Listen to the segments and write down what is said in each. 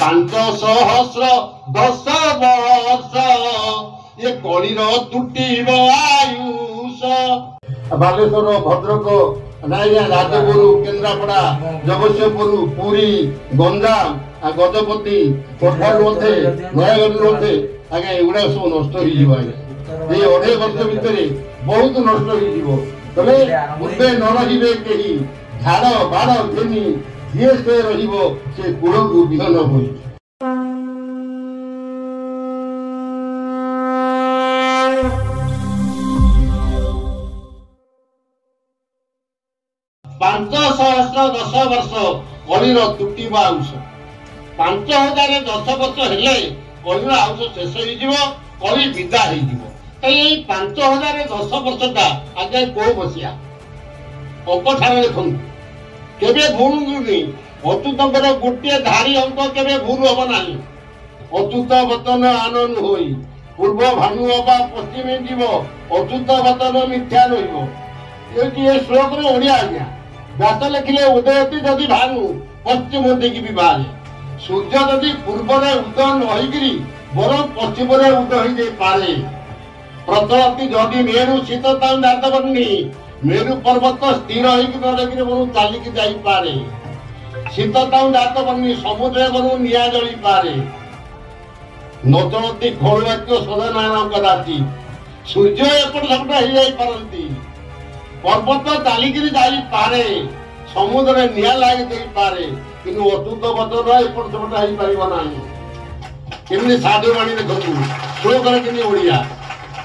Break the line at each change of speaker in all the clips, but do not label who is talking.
ପାଞ୍ଚ ସହସ୍ର 10 ବର୍ଷ ଏ କଳିର ତୁଟିବ ଆୟୁଷ। ବାଲେଶ୍ୱର, ଭଦ୍ରକ, ଯାଜପୁର, କେନ୍ଦ୍ରାପଡ଼ା, ଜଗତସିଂହପୁର, ପୁରୀ, ଗଞ୍ଜାମ, ଗଜପତି, କଠାରୁ ଅଧେ, ନୟାଗଡ଼ ଅଧେ ଆଜ୍ଞା ଏଗୁଡା ସବୁ ନଷ୍ଟ ହେଇଯିବ। ଆଜ୍ଞା ଏଇ 2.5 ବର୍ଷ ଭିତରେ ବହୁତ ନଷ୍ଟ ହେଇଯିବ। ତବେ ପୂର୍ବେ ନ ରହିବେ କେହି, ଝାଡ଼ ବାଡ଼ ଘେନି ଯିଏ ସେ ରହିବ ସେ କୂଳକୁ ବିହନ ହୋଇ। ପାଞ୍ଚ ସହସ୍ର 10 ବର୍ଷ କଳିର ତୁଟିବା ଆୟୁଷ। 5010 ବର୍ଷ ହେଲେ କଳିର ଆୟୁଷ ଶେଷ ହେଇଯିବ, କଳି ବିଦା ହେଇଯିବ। ଏଇ 5010 ବର୍ଷଟା ଆଜ୍ଞା କୋଉ ବସିଆ ଅଙ୍କଠାରେ ଦେଖନ୍ତୁ, କେବେ ଭୁଲୁନି। ଅଚ୍ୟୁତଙ୍କର ଗୋଟିଏ ଧାଡ଼ି ଅଙ୍କ କେବେ ଭୁଲ ହବ ନାହିଁ। ଅଚ୍ୟୁତ ବତନ ଆନନ୍ଦ ହୋଇ ପୂର୍ବ ଭାନୁ ଅବା ପଶ୍ଚିମେ ଯିବ, ଅଚ୍ୟୁତ ବତନ ମିଥ୍ୟା ରହିବ। ଏ ଶ୍ଲୋକର ଓଡ଼ିଆ ଆଜ୍ଞା। ବ୍ୟାସ ଲେଖିଲେ ଉଦୟତି ଯଦି ଭାନୁ ପଶ୍ଚିମ ଦିଗି ବିବାହ। ସୂର୍ଯ୍ୟ ଯଦି ପୂର୍ବରେ ଉଦୟ ନ ହେଇକିରି ବରଂ ପଶ୍ଚିମରେ ଉଦୟ ହେଇଯାଇପାରେ। ପ୍ରଚଳତି ଯଦି ମେରୁ ଶୀତ ତାଉ ଦାନ୍ତବର୍ଣ୍ଣୀ, ମେରୁ ପର୍ବତ ସ୍ଥିର ହେଇକି ନ ରହିକିରି ବରଂ ଚାଲିକି ଯାଇପାରେ। ଶୀତ ତାଉ ଦାନ୍ତବର୍ଣ୍ଣୀ, ସମୁଦ୍ରରେ ବରଂ ନିଆଁ ଜଳିପାରେ। ନଚଳତି ଖୋଳବାକ୍ୟ ସଦନାରାୟଣ କଦାଚି, ସୂର୍ଯ୍ୟ ଏପଟ ସେପଟ ହେଇଯାଇପାରନ୍ତି। ପର୍ବତ ଚାଲିକିରି ଯାଇପାରେ, ସମୁଦ୍ରରେ ନିଆଁ ଲାଗି ଦେଇପାରେ, କିନ୍ତୁ ଅଚ୍ୟୁତ ବଚନ ଏପଟ ସେପଟ ହେଇପାରିବ ନାହିଁ। କେମିତି ସାଧୁ ବାଣୀ ଦେଖନ୍ତୁ, ଶ୍ଲୋକରେ କେମିତି ଓଡ଼ିଆ।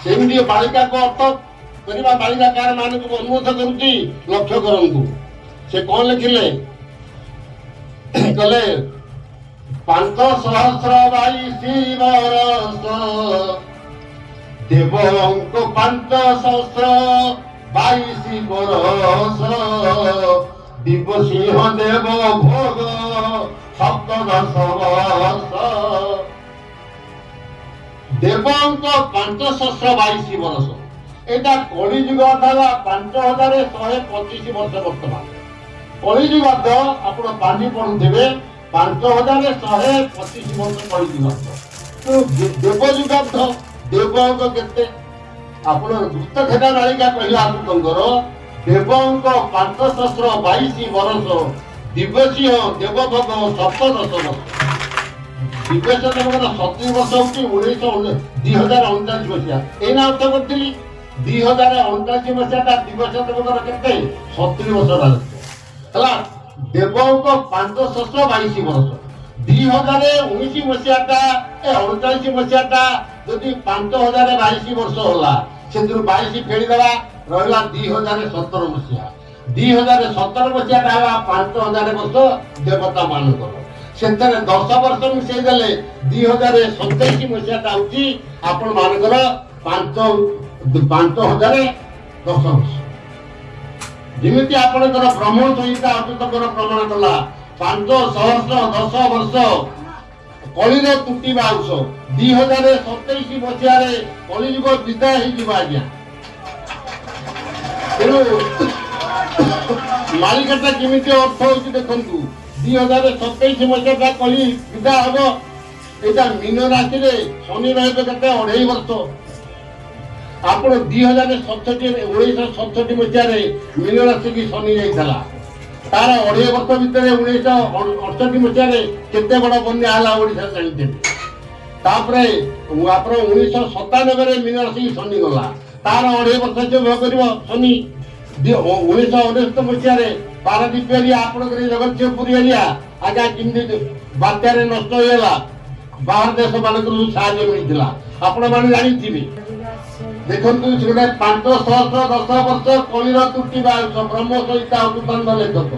ସେମିତି ବାଳିକାକୁ ଅର୍ଥ କରିବା, ବାଳିକା କାହାର ମାନଙ୍କୁ ଅନୁରୋଧ କରୁଛି ଲକ୍ଷ୍ୟ କରନ୍ତୁ। ସେ କଣ ଲେଖିଲେ, କହିଲେ 522 ବର୍ଷ ଦେବଙ୍କ 522 ବର୍ଷ ଦିବସିଂହ ଦେବ ଭୋଗ 17 ବର୍ଷ। ଦେବଙ୍କ 522 ବର୍ଷ, ଏଇଟା କଳିଯୁଗ ହେଲା 5125 ବର୍ଷ। ବର୍ତ୍ତମାନ କଳିଯୁଗାବ୍ଦ ଆପଣ ପାଣି ପଢୁଥିବେ, 5125 ବର୍ଷ କଳିଯୁଗାବ୍ଦ। ଦେବଯୁଗାବ୍ଦ ଦେବଙ୍କ କେତେ? ଆପଣ ଗୁପ୍ତଖେଦା ବାଳିକା କହିଲା ଆପଣଙ୍କର ଦେବଙ୍କ 522 ବର୍ଷ ଦିବସିଂହ ଦେବଭୋଗ 17 ବର୍ଷ। ଦିବସ ଦେବଙ୍କର 70 ବର୍ଷ ହଉଛି 2039 ମସିହା। ଏଇନା ଅର୍ଥ କରିଥିଲି 2039 ମସିହାଟା ଦିବସ ଦେବଙ୍କର କେତେ? 70 ବର୍ଷ ହେଲା। ଦେବଙ୍କ 522 ବର୍ଷ, 2019 ମସିହାଟା 39 ମସିହାଟା ଯଦି 5022 ବର୍ଷ ହେଲା, ସେଥିରୁ 22 ଫେରିଦେବା, ରହିଲା 2017 ମସିହା। 2017 ମସିହାଟା ହେଲା 5000 ବର୍ଷ ଦେବତା ମାନଙ୍କର। ସେଥିରେ 10 ବର୍ଷ ମିଶେଇ ଦେଲେ 2027 ମସିହାଟା ହଉଛି ଆପଣ ମାନଙ୍କର 5010 ବର୍ଷ। ଯେମିତି ଆପଣଙ୍କର ବ୍ରହ୍ମ ସଂହିତା ଅଚ୍ୟୁତଙ୍କର ପ୍ରମାଣ କଲା 510 ବର୍ଷ କଳିର ତୁଟିବା ଆୟୁଷ। 2027 ମସିହାରେ କଳିଯୁଗ ବିଦାୟ ହେଇଯିବ ଆଜ୍ଞା। ତେଣୁ ମାଳିକାଟା କେମିତି ଅର୍ଥ ହଉଛି ଦେଖନ୍ତୁ, 2027 ମସିହାଟା କଳି ବିଦା ହବ। ଏଇଟା ମୀନ ରାଶିରେ ଶନି ରହିବେ କେତେ? 2.5 ବର୍ଷ। ଆପଣ 1967 ମସିହାରେ ମୀନ ରାଶିକି ଶନି ଯାଇଥିଲା, ତାର 2.5 ବର୍ଷ ଭିତରେ 1968 ମସିହାରେ କେତେ ବଡ ବନ୍ୟା ହେଲା ଓଡ଼ିଶା ଜାଣିଥିବେ। ତାପରେ ଆପଣ 1997ରେ ମୀନ ରାଶିକି ଶନି ଗଲା, ତାର 2.5 ବର୍ଷ ସେ ଭୋଗ କରିବ ଶନି। 1969 ମସିହାରେ ପାରାଦୀପ ଏରିଆ, ଆପଣଙ୍କର ଜଗତସିଂହପୁର ଏରିଆ ଆଜ୍ଞା କେମିତି ବାତ୍ୟାରେ ନଷ୍ଟ ହେଇଗଲା, ବାହାର ଦେଶ ମାନଙ୍କରୁ ସାହାଯ୍ୟ ମିଳିଥିଲା ଆପଣ ମାନେ ଜାଣିଥିବେ। ଦେଖନ୍ତୁ ସେଟା 510 ବର୍ଷ କଳିର ତୁଟିବା ଆୟୁଷ, ବ୍ରହ୍ମ ସଂହିତା ଅଚ୍ୟୁତାନନ୍ଦ ଲେଖକ।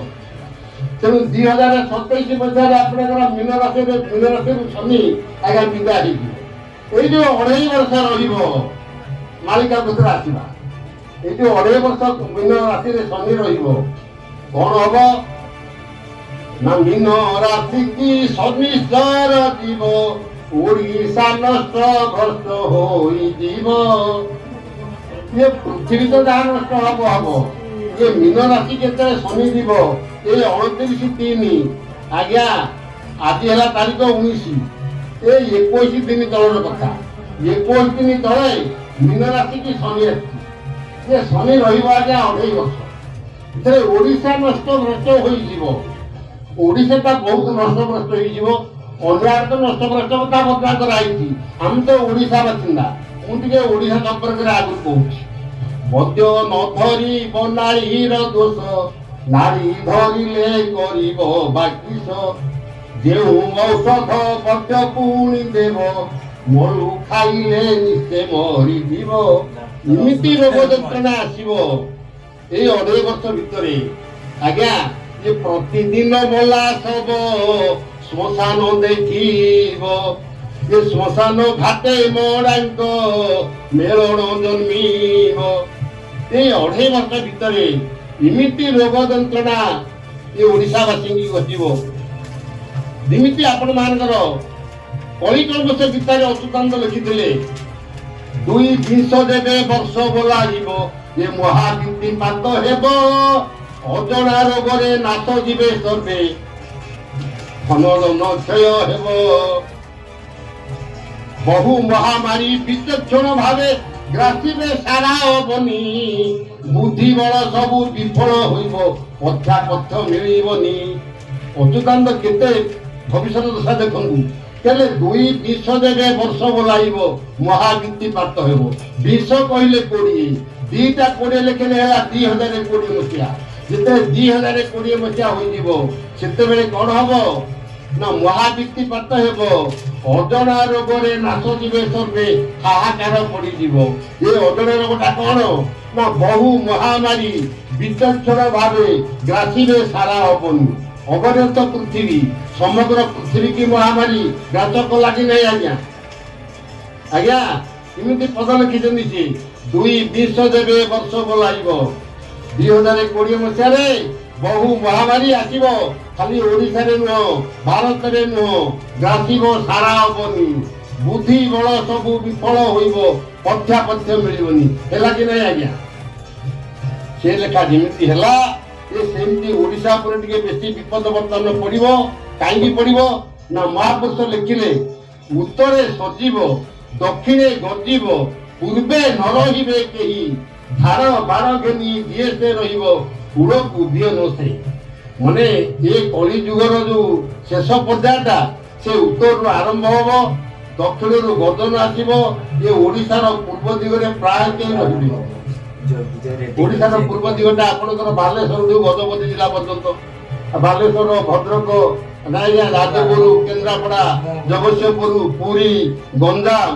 ତେଣୁ 2027 ମସିହାରେ ଆପଣଙ୍କର ମୀନ ରାଶିରୁ ଶନି ଆଜ୍ଞା ବିଦା ହେଇଯିବ। ଏଇ ଯୋଉ 2.5 ବର୍ଷ ରହିବ ମାଳିକା ଭିତରେ ଆସିବା, ଏଇ ଯୋଉ 2.5 ବର୍ଷ ମୀନ ରାଶିରେ ଶନି ରହିବ, କଣ ହବ ନା ମୀନ ରାଶି କି ଶନିଶ୍ଚର ଯିବ, ଓଡ଼ିଶା ନଷ୍ଟ ଭ୍ରଷ୍ଟ ହୋଇଯିବ। ये पृथ्वी तो जहाँ नष्ट हम ये मीन राशि के शनि जीव ये 29 3 आज्ञा आज है तारीख 19 ये 21 दिन तलर कथा 21 दिन तले मीन राशि की शनि आसी शनि रहा 2.5 वर्ष ओडिशा नष्ट भ्रष्ट होशा बहुत नष्ट भ्रष्ट होने तो नष्ट भ्रष्ट कथा बदला कराई आम तो ओडिशा बासिंदा मुझे ओडिशा संपर्क में आगु कहूँ मद्य न धरी बनाईर दोष नारी धरिले करिब बाकिश जो औषध मद्य पुणी देव मरु खाइले निश्चय मरीजिव इमिति रोग जंत्रणा आसीबो ए 2.5 वर्ष भितर आज्ञा ये प्रतिदिन बोला सब श्मशान देखिब ये श्मशान घाटे मरांक मेलन जन्मीब ये 2.5 वर्ष भितर इमिति रोग जंत्रणा ये ओडिशावासी की घटिबो जिमिति आपण मानकर कलिकल्प से गीतार अच्युतानंद लिखिथिले 2 जिनिष देवे वर्ष बोलाइबो ये महागिंतिपात हेब अजणा रोगरे नाश जीवे सर्वे धन क्षय हेब बहु महामारी विचक्षण भावे ग्रासीबे सारा हबनी बुद्धि बल सबू विफल होइब पथा पथ मिलिबनी अच्युतानंद केते भविष्य दशा देखु केले 2 विष देवे वर्ष बोलाइब महागिंतिपात हेब विष कहले 20 2टा 20 लेखे है 2020 मसीहा जिते 2020 मसीहा होते कौन हम ना महागिंतिपात हेब अजणा रोगरे नाश जीवे सर्वे हाहाकार पड़ ये अजणा रोगटा कौन ना बहु महामारी विचक्षण भावे ग्रासीबे सारा हबनी अवरत पृथ्वी समग्र पृथ्वी की महामारी ग्रास कला कि नहीं आज्ञा आज्ञा इमिति पद लिखिं 2 विष देवे वर्ष बोलाइब 2020 मसीह बहु महामारी आसब खाली ओडिशा नुह भारत में नुह ग्रासीब सारा हबनी बुद्धि बल सबू विफल होइब पथ्या पथ्य मिलबनी है कि नहीं आज्ञा से लेखा जमी है सेमती ओडिशा पर टिके बेसी विपद बर्तमान पड़ो कहीं पड़ो ना महापुरुष लिखिले उत्तरे सजीव दक्षिणे गजीव पूर्वे न रहिबे केही धार बाड़ घेनी दिए से रहिबो कूड़ को दिए न से माने ये कली जुगर जो शेष पर्यायटा से उत्तर आरंभ हम दक्षिण रु गर्जन आसब ये ओडिशार पूर्व दिगरे प्राय कहीं रहिबे ओडिशार पूर्व दिगटा आपणकर बालेश्वर जो गजपति जिला पर्यंत बालेश्वर भद्रक नाइया राजपुर केन्द्रापड़ा जगतसिंहपुर पुरी गंजाम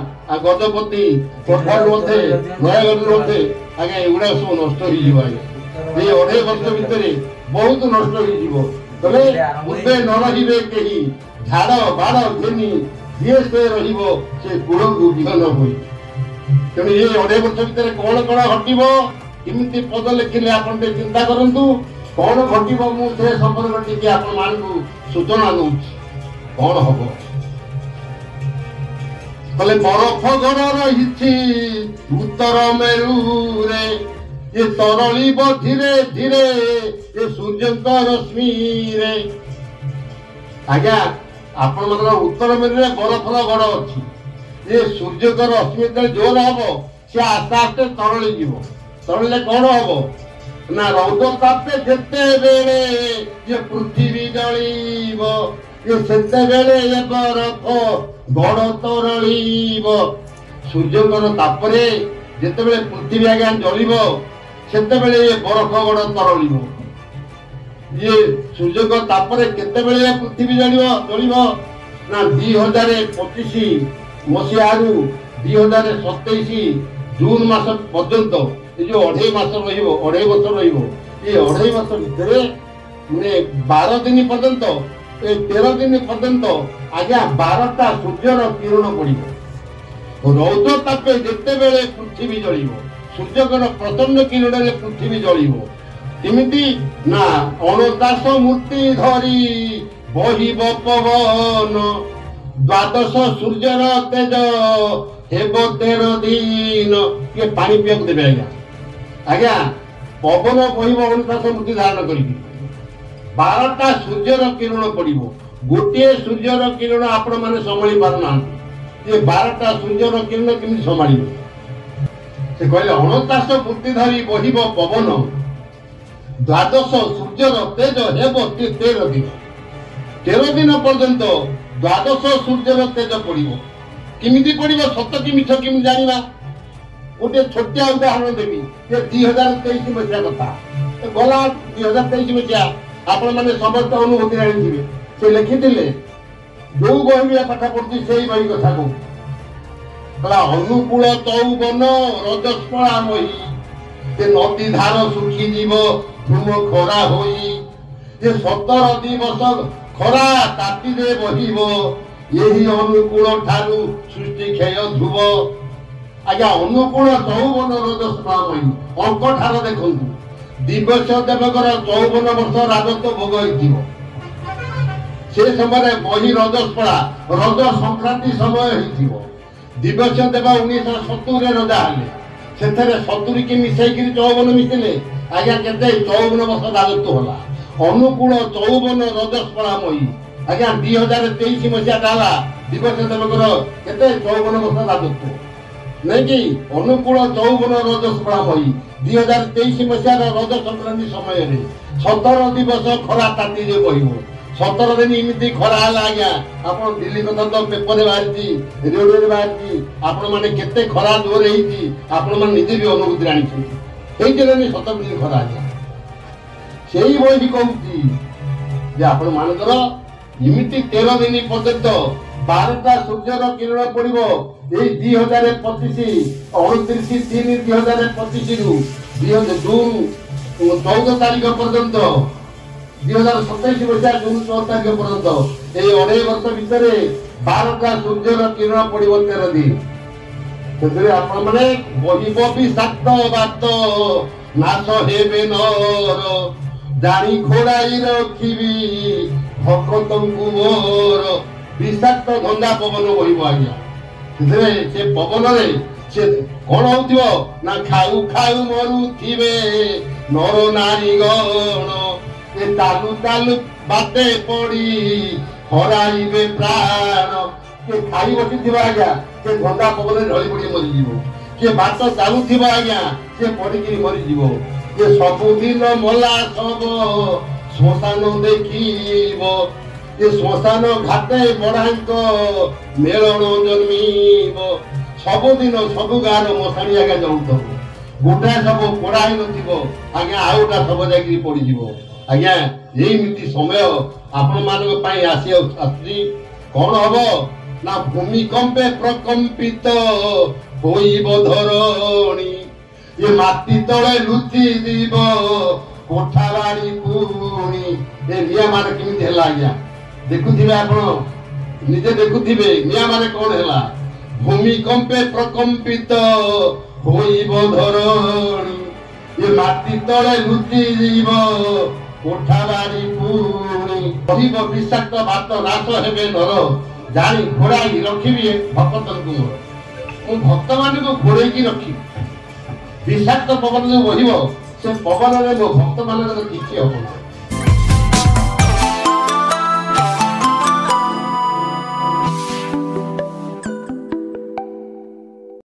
गजपति कटक रे नयगढ़ रे आगे एगुड़ा सब नष्ट हो ये 2.5 वर्ष भितर बहुत नष्ट हो तबे पूर्वे न रहिबे केही झाड़ बाड़ घेनी दिए से रहिबो से कूड़ को विघन होई तेणु ये 2.5 वर्ष भितर कौन कौन घटो किमिति पद लिखिले आपण चिंता करंतु कौन घटो मुझे संपर्क टी आपण मान सूचना दू कौन हम बोले बरफ गड़ रही उत्तर मेरु रे ये तरलिब धीरे धीरे ये सूर्य रश्मि रे आज्ञा आपण मान उत्तर मेरु रे बरफ गड़ अच्छी ये सूर्य रश्मि जोर हम सी आस्ते आस्ते तरली जीव तरले कौन हम ना रौद तापे जेते बेले ये पृथ्वी जलिब ये सेते बेले ये बरफ गड़ तरलिब सूर्य तापरे जेते बेले पृथ्वी आज्ञा जलिब सेते बेले ये बरफ गड़ तरलिब ये सूर्य तापरे केते बेले पृथ्वी जलिब ना 2025 मसीहा 2027 जून मास पर्यंत ये जो 2.5 मास 2.5 वर्ष ये 2.5 वर्ष भितर मैंने 12 दिन पर्यंत 13 दिन पर्यंत आज्ञा 12टा सूर्यर किरण पड़ो रौद तापे जिते बेले पृथ्वी जलिब सूर्यकर प्रचंड किरण में पृथ्वी जलिब केमिति ना 29 मूर्ति धरी बहिब पवन 12 सूर्यर तेज हेब 13 दिन ये पानी पिया देवे आज्ञा आज्ञा पवन बहिब 29 मूर्ति धारण करी 12टा सूर्यर किरण पड़ो गोटे सूर्यर किरण आपण मैंने संभाली पारना ये 12टा सूर्यर किरण केमी संभाल से कहले 49 फुटी धरी बहिब पवन 12 सूर्यर तेज हेब 13 दिन 13 दिन पर्यंत 12 सूर्यर तेज पड़ो किमिति पड़ो सत कि मिछ किमी जाना गोटे छोटिया उदाहरण देवी ये 2023 मसीहा कथा गला 2023 मसीहा आपण मैंने समस्त अनुभूति जानी से लिखिले जो बही पाठ पढ़ती से बही कथा कहला अनुकूल चौवन रजस्पला मही से नदी धार सुखी जीव धूम खरा होई ये 17 दिवस खरा ताती दे बहिब यही अनुकूल ठारू सृष्टि क्षय ध्रुव आज्ञा अनुकूल चौवन रजस्पला मही अंक ठार देखु दिवस देवकर 54 वर्ष राजत्व भोग हो से समय बही रजस्पला रज संक्रांति समय हो दिवस देवा 1970 रजा हेले से 70 की मिसैक 54 मिसले आज्ञा के 54 वर्ष राजत्व होला अनुकूल 54 रजस्पला मई आज्ञा 2023 मसीहा डाला दिवस देवकर के 54 वर्ष राजत्व नहीं कि अनुकूल 54 रजस्पला मई 2023 मसीहा रज संक्रांति समय 17 दिवस खरा ताती बहिब 17 दिन इमिति खरा है आज्ञा आप दिल्ली कथा तो पेपर बाहरी रेडियो बाहरी आपण मैंने केते खरा जोर होती आपण मैंने निजे भी अनुभूति आनी 17 दिन खरा आज्ञा से बही कहूँ आपण मानकर इमिति 13 दिन पर्यंत 12टा सूर्यर किरण पड़ो यही 2025 29/3/2025 जून 14 तारीख पर्यंत 2027 मसीहा जून 14 तारीख पर्यंत ये 2.5 वर्ष भितर 12टा सूर्यर किरण पड़ो 13 दिन से आपण मैंने बहिब विषाक्त बात नाश हेबे नर जानी घोड़ाई रखी भक्त मोर विषाक्त धंदा पवन बहिब आज्ञा से पवन से कौन हो ना खाऊ खाऊ मरु थे नर नारी गण चालू चालू बाटे पड़ी हराइबे प्राण के खाई बसी आज्ञा से धंदा पवन ढली पड़ी मरीज किए बात चालू आज्ञा से पड़ी मरीज ये सबुदिन मला सब श्मशान देखिब ये श्मशान घाटे बड़ाक मेलन जन्मीब सबुदिन सब गाँव मशाणी आज्ञा जलुथब गोटा सब पढ़ाई नथिबो आज्ञा आउटा सब जाकि पड़ी आज्ञा यही समय आपण मानक पई आसी कौन हम ना भूमिकंपे प्रकंपित होइब धरणी ये माटी तले लुचि दीब कोठा बाड़ी पुणी ये निया माने केमिति हला आज्ञा देखुथिबे आपण निजे देखुथिबे निया माने कोन हला भूमिकंपे प्रकंपित होइब धरणी ये माटी तले लुचि दीब कोठा बाड़ी पुणी कहिब विषाक्त बात नाश हेबे नर जानी घोड़ाई रखिबे भक्त भक्त मान को घोड़ाई रखी विषाक्त पवन जो बहिब से पवन में मो भक्त मान किसी हम